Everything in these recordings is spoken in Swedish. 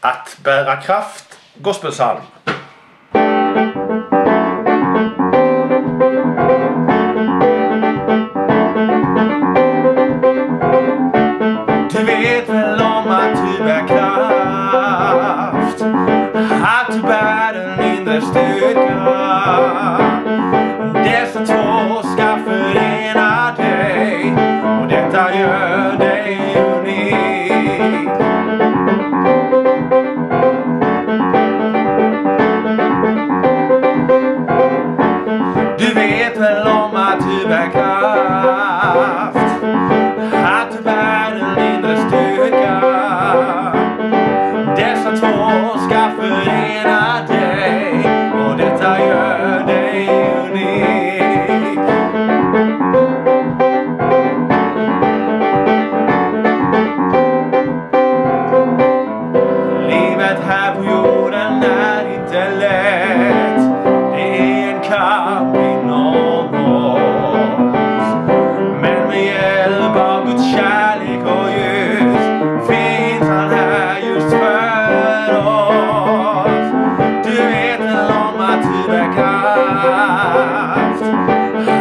Att bära kraft, gospelsalm. Du vet väl om att du bär kraft, att du bär den inre styrka. Dessa två ska förena dig, och detta gör dig unik. Du vet väl om att du bär kraft, att du bär den inre styrka. Dessa två ska förena dig, och detta gör dig unik. Livet här på jorden är inte lätt. Det är en kamp inom oss. Men med hjälp av Guds kärlek och ljus finns han här just för oss. Du vet väl om att du bär kraft,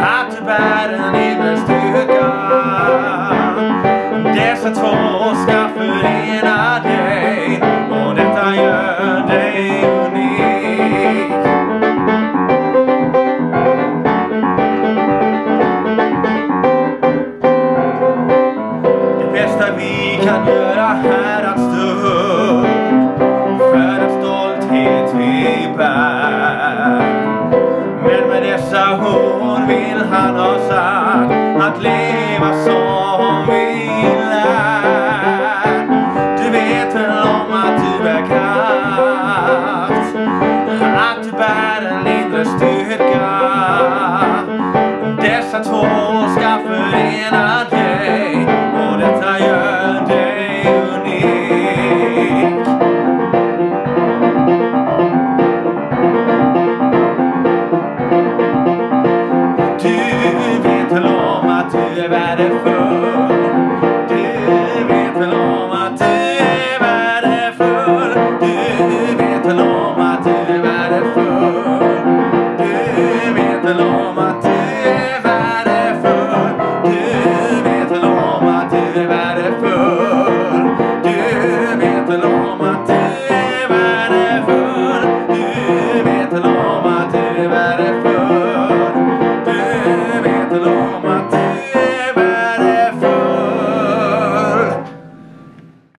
att du bär en inre styrka. Dessa två ska förena dig, och detta gör dig unik. Det bästa vi kan göra här att stå upp för den stolthet vi bär. Men med dessa ord vill han ha